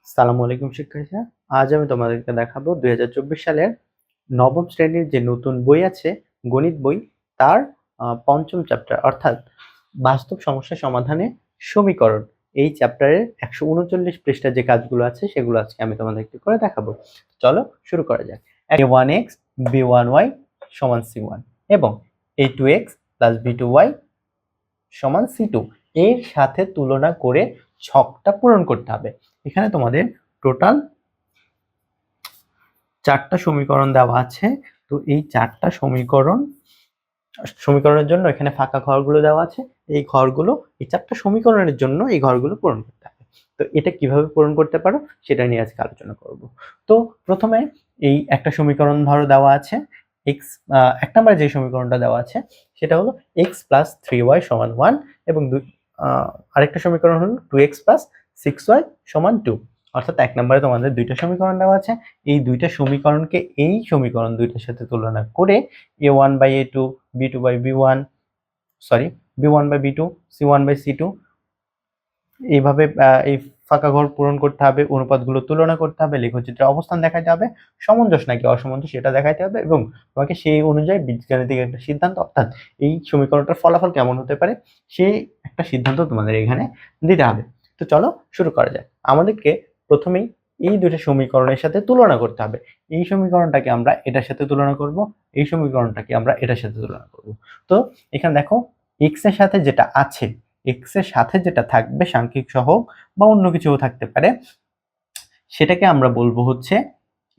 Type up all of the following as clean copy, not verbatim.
আসসালামু আলাইকুম শিক্ষার্থীরা। আজ আমি তোমাদেরকে দেখাবো 2024 সালের নবম শ্রেণীর যে নতুন বই আছে গণিত বই, তার পঞ্চম চ্যাপ্টার অর্থাৎ বাস্তব সমস্যা সমাধানে সমীকরণ, এই চ্যাপ্টারের 139 পৃষ্ঠার যে কাজগুলো আছে সেগুলো আজকে আমি তোমাদেরকে করে দেখাবো। চলো শুরু করা যাক। a1x b1y সমান c1 এবং a2x প্লাস b2y সমান c2 এর সাথে তুলনা করে ছকটা পূরণ করতে হবে। এখানে তোমাদের টোটাল 4টা সমীকরণ দেওয়া আছে। তো এই 4টা সমীকরণের জন্য এখানে ফাঁকা ঘরগুলো দেওয়া আছে। এই ঘরগুলো, এই 4টা সমীকরণের জন্য এই ঘরগুলো পূরণ করতে হবে। তো এটা কিভাবে পূরণ করতে পারো সেটা নিয়ে আজকে আলোচনা করব। তো প্রথমে এই একটা সমীকরণ ধরো দেওয়া আছে x, এক নম্বরে যে সমীকরণটা দেওয়া আছে সেটা হলো x প্লাস 3y সমান 1 এবং আরেকটা সমীকরণ হলো 2x প্লাস 6y সমান 2। অর্থাৎ এক নম্বরে তোমাদের দুইটা সমীকরণ দেওয়া আছে। এই দুইটা সমীকরণকে এই সমীকরণ দুইটার সাথে তুলনা করে a1 by a2 b2 by b1 b1 by b2 c1 by c2 এইভাবে এই ফাঁকা ঘর পূরণ করতে হবে, অনুপাতগুলো তুলনা করতে হবে, লেখচিত্রের অবস্থান দেখাতে হবে, সামঞ্জস্য নাকি অসামঞ্জস্য সেটা দেখাতে হবে এবং তোমাকে সেই অনুযায়ী বীজগাণিতিক একটা সিদ্ধান্ত অর্থাৎ এই সমীকরণটার ফলাফল কেমন হতে পারে সেই একটা সিদ্ধান্ত তোমাদের এখানে দিতে হবে। তো চলো শুরু করা যায়। আমাদেরকে প্রথমেই এই দুটো সমীকরণের সাথে তুলনা করতে হবে। এই সমীকরণটাকে আমরা এটার সাথে তুলনা করব, এই সমীকরণটাকে আমরা এটার সাথে তুলনা করব। তো এখানে দেখো x এর সাথে যেটা আছে, x এর সাথে যেটা থাকবে সাংখ্যিক সহগ বা অন্য কিছুও থাকতে পারে, সেটাকে আমরা বলবো হচ্ছে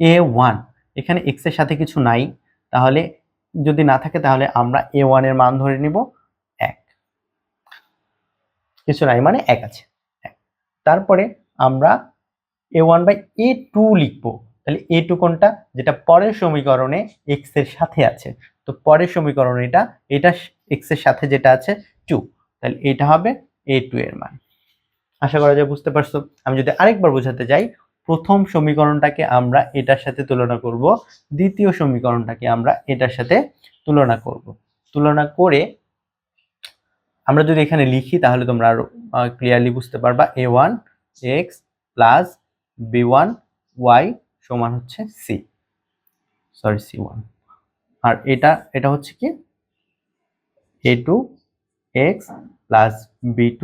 a1। এখানে x এর সাথে কিছু নাই, তাহলে যদি না থাকে তাহলে আমরা a1 এর মান ধরে নিব 1, কিছু নাই মানে 1 আছে। তারপরে আমরা a1 বাই a2 লিখবো। তাহলে a2 কোনটা? যেটা পরের সমীকরণে x এর সাথে আছে। তো পরের সমীকরণ এটা x এর সাথে যেটা আছে 2, তাহলে এটা হবে a2 এর মান। আশা করা যায় বুঝতে পারছো। আমি যদি আরেকবার বোঝাতে যাই, প্রথম সমীকরণটাকে আমরা এটার সাথে তুলনা করব, দ্বিতীয় সমীকরণটাকে আমরা এটার সাথে তুলনা করব। তুলনা করে আমরা যদি এখানে লিখি তাহলে তোমরা আরো ক্লিয়ারলি বুঝতে পারবা। a1 x plus b1 y সমান হচ্ছে c1, আর এটা হচ্ছে কি a2 x plus b2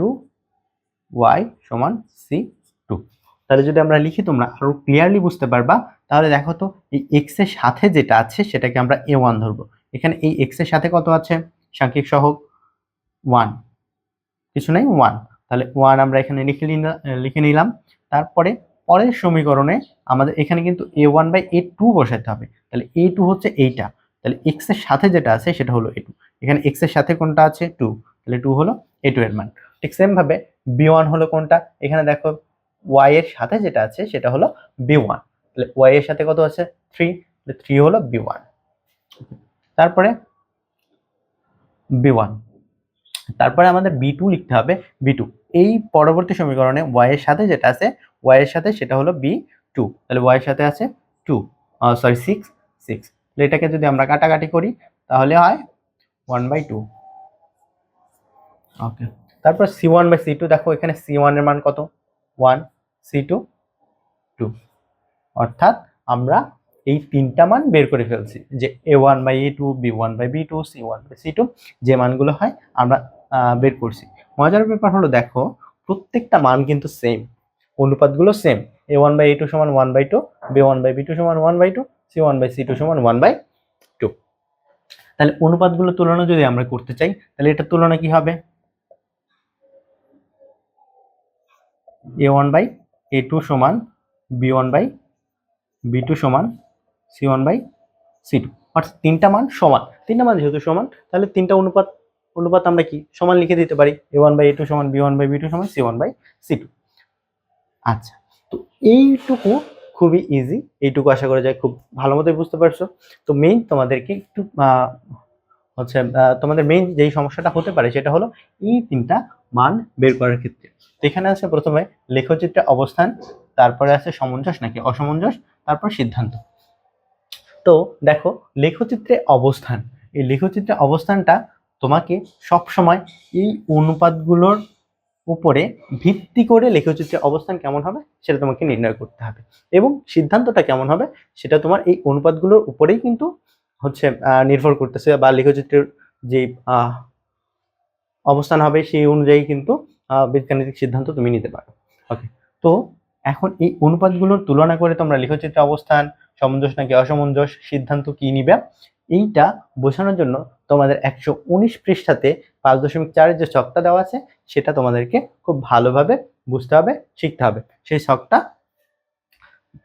y সমান c2। তাহলে যদি আমরা লিখি তোমরা আরো ক্লিয়ারলি বুঝতে পারবা। তাহলে দেখো তো এই x এর সাথে যেটা আছে সেটাকে আমরা a1 ধরবো। এখানে এই x এর সাথে কত আছে? সাংখ্যিক সহগ 1, কিছু নাই 1, তাহলে 1 আমরা এখানে লিখে নিলাম। তারপরে পরের সমীকরণে আমাদের এখানে কিন্তু a1 বাই a2 বসাতে হবে। তাহলে a2 হচ্ছে এইটা, তাহলে x এর সাথে যেটা আছে সেটা হলো a2। এখানে x এর সাথে কোনটা আছে? 2, তাহলে 2 হলো a2 এর মান। ঠিক সেম ভাবে b1 হলো কোনটা? এখানে দেখো y এর সাথে যেটা আছে সেটা হলো b1, তাহলে y এর সাথে কত আছে? 3, তাহলে 3 হলো b1। তারপরে b1, তারপরে আমাদের b2 লিখতে হবে। b2 এই পরবর্তী সমীকরণে y এর সাথে যেটা আছে, y এর সাথে সেটা হলো b2, তাহলে y এর সাথে আছে 2, 6, তাহলে এটাকে যদি আমরা কাটাকাটি করি তাহলে হয় 1/2। ওকে, তারপর c1 বাই c2, দেখো এখানে c1 এর মান কত? 1, c2 2, অর্থাৎ আমরা এই তিনটা মান বের করে ফেলছি যে a1 by a2 b1 by b2 c1 by c2 যে মানগুলো হয় আমরা বের করছি। মজার ব্যাপার হলো দেখো প্রত্যেকটা মান কিন্তু same, অনুপাতগুলো same. a1 by a2 সমান 1/2, b1 বাই b2 সমান 1/2, c1 বাই c2 সমান 1/2। তাহলে অনুপাতগুলো তুলনা যদি আমরা করতে চাই তাহলে এটা তুলনা কি হবে? a1 বাই a2 সমান b1 বাই b2 সমান c1 বাই c2, অর্থাৎ তিনটা মান সমান। তিনটা মান যেহেতু সমান তাহলে তিনটা অনুপাত আমরা কি সমান লিখে দিতে পারি। a1 বাই a2 সমান b1 বাই b2 সমান c1 বাই c2। আচ্ছা, তো এইটুকু খুবই ইজি, এইটুকু আশা করা যায় খুব ভালো মতোই বুঝতে পারছো। তো মেইন তোমাদেরকে একটু হচ্ছে তোমাদের মেইন যেই সমস্যাটা হতে পারে সেটা হলো এই তিনটা মান বের করার ক্ষেত্রে। তো এখানে আছে প্রথমে লেখচিত্রে অবস্থান, তারপরে আছে সামঞ্জস্য নাকি অসামঞ্জস্য, তারপর সিদ্ধান্ত। তো দেখো লেখচিত্রে অবস্থান, এই লেখচিত্রে অবস্থানটা তোমাকে সব সময় এই উপরে ভিত্তি করে লেখচিত্রের অবস্থান কেমন হবে সেটা তোমাকে নির্ণয় করতে হবে, এবং সিদ্ধান্তটা কেমন হবে সেটা তোমার এই অনুপাতগুলোর উপরেই কিন্তু হচ্ছে নির্ভর করতেছে, বা লেখচিত্রের যে অবস্থান হবে সেই অনুযায়ী কিন্তু বীজগাণিতিক সিদ্ধান্ত তুমি নিতে পারো। ওকে, তো এখন এই অনুপাতগুলোর তুলনা করে তোমরা লেখচিত্রের অবস্থান সামঞ্জস্য নাকি অসামঞ্জস্য সিদ্ধান্ত কি নিবে এইটা বোঝানোর জন্য তোমাদের 119 পৃষ্ঠাতে 5.4 যে ছকটা দেওয়া আছে সেটা তোমাদেরকে খুব ভালোভাবে বুঝতে হবে, শিখতে হবে। সেই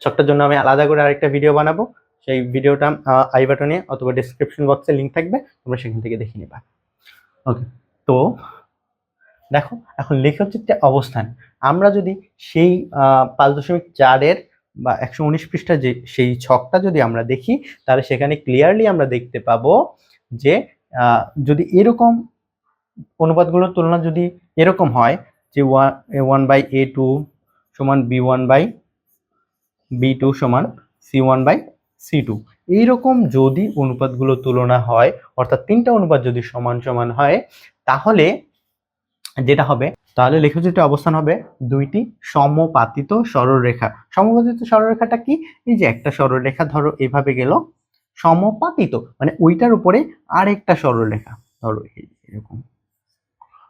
ছকটার জন্য আমি আলাদা করে আরেকটা ভিডিও বানাবো, সেই ভিডিওটা আই বাটনে অথবা ডেসক্রিপশন বক্সে লিঙ্ক থাকবে, তোমরা সেখান থেকে দেখে নিবা। ওকে, তো দেখো এখন লেখচিত্রের অবস্থান আমরা যদি সেই 5.4 বা 119 পৃষ্ঠা যে সেই ছকটা যদি আমরা দেখি তাহলে সেখানে ক্লিয়ারলি আমরা দেখতে পাবো যে যদি এরকম অনুপাতগুলোর তুলনা যদি এরকম হয় যে a1/a2 সমান b1/b2 সমান c1/c2, এইরকম যদি অনুপাতগুলোর তুলনা হয় অর্থাৎ তিনটা অনুপাত যদি সমান সমান হয় তাহলে যেটা হবে, তাহলে লেখচিত্রের অবস্থান হবে দুইটি সমপাতিত সরলরেখা। সমপাতিত সরলরেখাটা কি? এই যে একটা সরলরেখা ধরো এভাবে গেল, সমপাতিত মানে ওইটার উপরে আরেকটা সরলরেখা ধরো এরকম।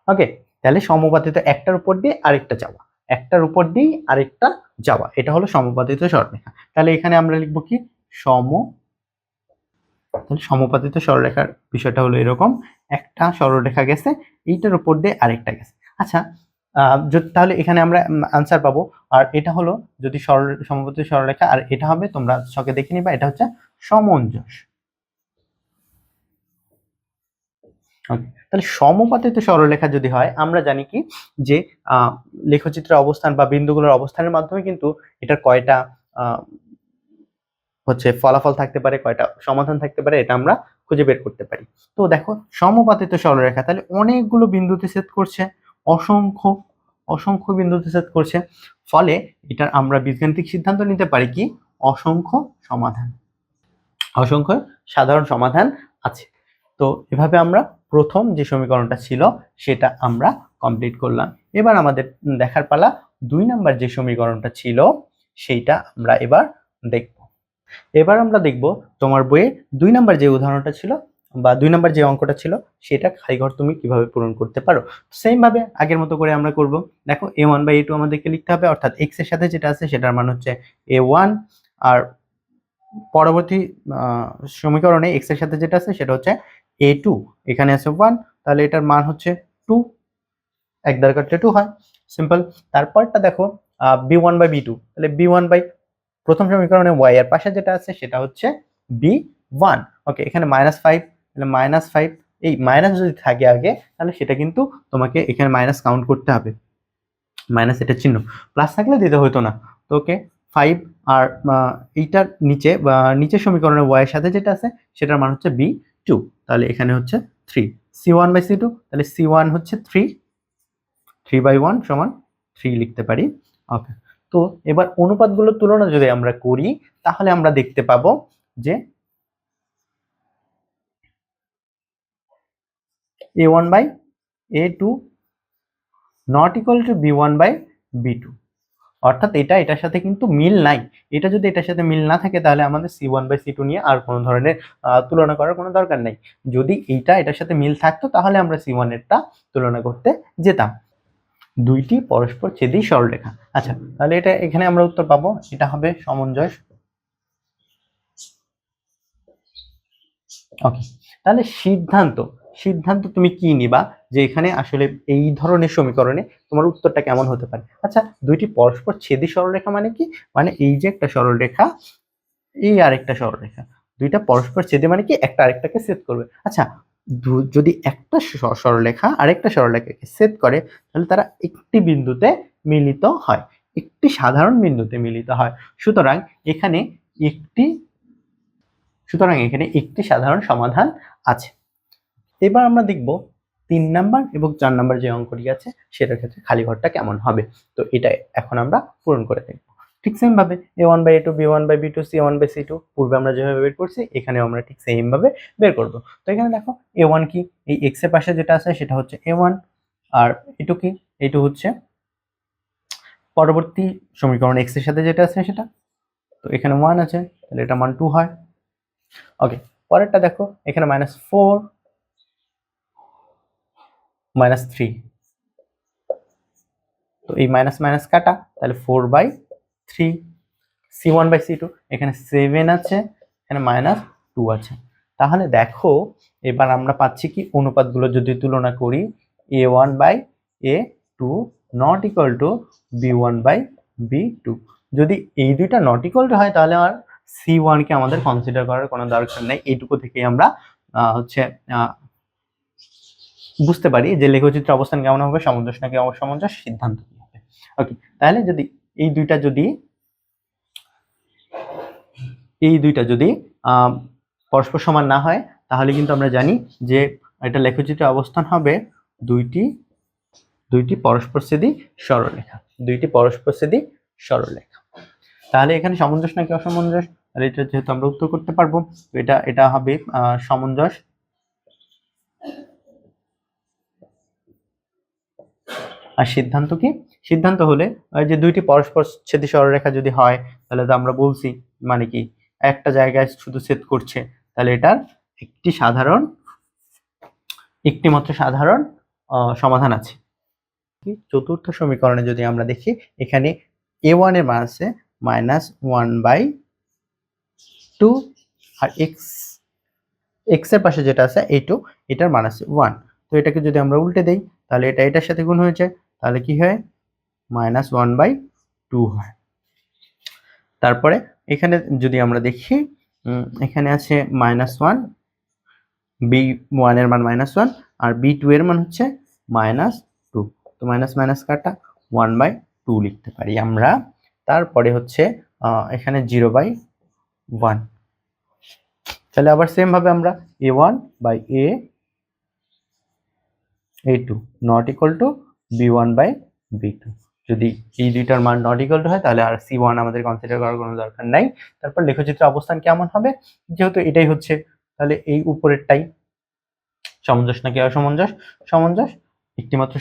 ওকে, তাহলে সমপাতিত একটার উপর দিয়ে আরেকটা যাওয়া, একটার উপর দিয়ে আরেকটা যাওয়া, এটা হলো সমপাতিত সরলরেখা। তাহলে এখানে আমরা লিখবো কি সমপাতিত সরলরেখার বিষয়টা হলো এরকম, একটা সরলরেখা গেছে এইটার উপর দিয়ে আরেকটা গেছে। আচ্ছা, তাহলে এখানে আমরা আনসার পাবো। আর এটা হলো যদি সমপাতিত সরলরেখা, আর এটা হবে তোমরা ছকে দেখে নিবা, এটা হচ্ছে সমঞ্জস। তাহলে সমপাতিত সরলরেখা যদি হয় আমরা জানি কি যে লেখচিত্রের অবস্থান বা বিন্দুগুলোর অবস্থানের মাধ্যমে কিন্তু এটার কয়টা হচ্ছে ফলাফল থাকতে পারে, কয়টা সমাধান থাকতে পারে, এটা আমরা খুঁজে বের করতে পারি। তো দেখো সমপাতিত সরলরেখা তাহলে অনেকগুলো বিন্দুতে ছেদ করছে, অসংখ্য বিন্দুতে ছেদ করছে, ফলে এটার আমরা বীজগাণিতিক সিদ্ধান্ত নিতে পারি কি অসংখ্য সাধারণ সমাধান আছে। তো এভাবে আমরা প্রথম যে সমীকরণটা ছিল সেটা আমরা কমপ্লিট করলাম। এবার আমাদের দেখার পালা 2 নাম্বার যে সমীকরণটা ছিল সেইটা আমরা এবার আমরা দেখব তোমার বইয়ে 2 নাম্বার যে উদাহরণটা ছিল বা 2 নাম্বার যে অঙ্কটা ছিল সেটা খালি ঘর তুমি কিভাবে পূরণ করতে পারো। সেম ভাবে আগের মতো করে আমরা করব। দেখো a1/a2 আমাদেরকে লিখতে হবে, অর্থাৎ x এর সাথে যেটা আছে সেটার মান হচ্ছে a1, আর পরবর্তী সমীকরণে x এর সাথে যেটা আছে সেটা হচ্ছে a2, এখানে আছে 1, তাহলে এটার মান হচ্ছে 2, এক দ্বারা কাটলে 2 হয়, সিম্পল। তারপরটা দেখো b1/b2, তাহলে প্রথম সমীকরণে y এর পাশে যেটা আছে সেটা হচ্ছে b1। ওকে, এখানে -5, তাহলে -5, এই মাইনাস যদি থাকে আগে তাহলে সেটা কিন্তু তোমাকে এখানে মাইনাস কাউন্ট করতে হবে, মাইনাস এটা চিহ্ন, প্লাস থাকলে দিতে হতো না। তো ওকে 5, আর এইটার নিচে বা নিচের সমীকরণে y এর সাথে যেটা আছে সেটার মান হচ্ছে b2, তাহলে এখানে হচ্ছে 3, c1/c2, তাহলে c1 হচ্ছে 3/1 সমান 3 লিখতে পারি। ওকে, তো এবার অনুপাতগুলোর তুলনা যদি আমরা করি তাহলে আমরা দেখতে পাবো যে a1/a2 not equal to b1/b2, অর্থাৎ এটার সাথে কিন্তু মিল নাই। এটা যদি এটার সাথে মিল না থাকে তাহলে আমাদের c1/c2 নিয়ে আর কোনো ধরনের তুলনা করার কোনো দরকার নেই। যদি এটার সাথে মিল থাকতো তাহলে আমরা c1 এরটা তুলনা করতে যেতাম। দুইটি পরস্পর ছেদী সরলরেখা। আচ্ছা, তাহলে এটা এখানে আমরা উত্তর পাবো, এটা হবে সমঞ্জস। ওকে, তাহলে সিদ্ধান্ত তুমি কি নিবা যে এখানে আসলে এই ধরনের সমীকরণে তোমার উত্তরটা কেমন হতে পারে। আচ্ছা, দুইটি পরস্পর ছেদী সরলরেখা মানে কি, মানে এই যে একটা সরলরেখা, এই আরেকটা সরলরেখা, দুইটা পরস্পর ছেদে মানে কি একটা আরেকটাকে ছেদ করবে। আচ্ছা, যদি একটা সরলরেখা আরেকটা সরলরেখাকে ছেদ করে তাহলে তারা একটি বিন্দুতে মিলিত হয়, একটি সাধারণ বিন্দুতে মিলিত হয়। সুতরাং এখানে একটি সাধারণ সমাধান আছে। এবার আমরা দেখব 3 নাম্বার এবং 4 নাম্বার যে অঙ্কটি আছে সেটার ক্ষেত্রে খালি ঘরটা কেমন হবে। তো এটা এখন আমরা পূরণ করে দেখব। ঠিক সেম ভাবে a1/a2 b1/b2 c1/c2 পূর্বে আমরা যেভাবে বের করছি এখানেও আমরা ঠিক সেম ভাবে বের করব। তো এখানে দেখো a1 কি, এই x এর পাশে যেটা আছে সেটা হচ্ছে a1, আর a2 কি, এইটু হচ্ছে পরবর্তী সমীকরণ x এর সাথে যেটা আছে সেটা। তো এখানে 1 আছে, তাহলে এটা মান 2 হয়। ওকে, পরেরটা দেখো, এখানে -4 -3, তো এই মাইনাস মাইনাস কাটা, তাহলে 4/3। c1/c2, এখানে 7 আছে, এখানে -2 আছে। তাহলে দেখো এবার আমরা পাচ্ছি কি, অনুপাতগুলো যদি তুলনা করি, a1/a2 not equal to b1/b2। যদি এই দুইটা নট ইকুয়াল টু হয় তাহলে আর c1 কে আমাদের কনসিডার করার কোনো দরকার নেই। এইটুকু থেকেই আমরা হচ্ছে বুঝতে পারি যে লেখচিত্র অবস্থান কেমন হবে, সামঞ্জস্য নাকি অসামঞ্জস্য, সিদ্ধান্ত কি হবে। ওকে, তাহলে যদি এই দুইটা যদি পরস্পর সমান না হয়, তাহলে কিন্তু আমরা জানি যে এটা লেখচিত্রের অবস্থান হবে দুইটি পরস্পরছেদী সরলরেখা, তাহলে এখানে সামঞ্জস্য নাকি অসামঞ্জস্য, আর এটা যেহেতু আমরা উত্তর করতে পারবো, তো এটা হবে সামঞ্জস্য। আর সিদ্ধান্ত কি, সিদ্ধান্ত হলে যে দুইটি পরস্পরছেদী সরলরেখা যদি হয়, তাহলে তো আমরা বলছি মানে কি, একটা জায়গায় শুধু ছেদ করছে, তাহলে এটার একটি মাত্র সাধারণ সমাধান আছে। চতুর্থ সমীকরণে যদি আমরা দেখি, এখানে a1 এর মান আছে -1/2, আর x এর পাশে যেটা আছে a2, এটার মান আছে 1। তো এটাকে যদি আমরা উল্টে দেই, তাহলে এটা এটার সাথে গুণ হয়ে যায়, তাহলে কি হয়, -1/2 হয়। তারপরে এখানে যদি আমরা দেখি, এখানে আছে -1, b1 এর মান -1, আর b2 এর মান হচ্ছে -2, তো মাইনাস মাইনাস কাটা, 1/2 লিখতে পারি আমরা। তারপরে হচ্ছে এখানে 0/1, তাহলে আবার সেম ভাবে আমরা a1/a2 not equal to b1/b2। যদি এই দুইটার মান নট ইকুয়াল টু হয়, তাহলে আর c1 আমাদের কনসিডার করার কোনো দরকার নাই। তারপর লেখচিত্রের অবস্থান কেমন হবে, যেহেতু এটাই হচ্ছে, তাহলে এই উপরেরটাই সামঞ্জস্য নাকি অসামঞ্জস্য, সামঞ্জস্য। একটি মাত্র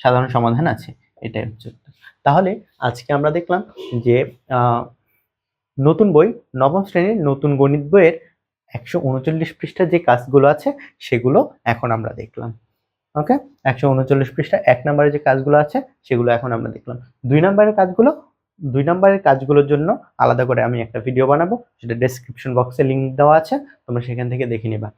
সাধারণ সমাধান আছে, এটাই হচ্ছে। তাহলে আজকে আমরা দেখলাম যে নতুন বই, নবম শ্রেণীর নতুন গণিত বইয়ের 139 পৃষ্ঠার যে কাজগুলো আছে সেগুলো এখন আমরা দেখলাম। ওকে, 139 পৃষ্ঠা 1 নম্বরের যে কাজগুলো আছে সেগুলো এখন আমরা দেখলাম। 2 নম্বরের কাজগুলোর জন্য আলাদা করে আমি একটা ভিডিও বানাবো, সেটা ডেসক্রিপশন বক্সে লিংক দেওয়া আছে, তোমরা সেখান থেকে দেখে নিবা।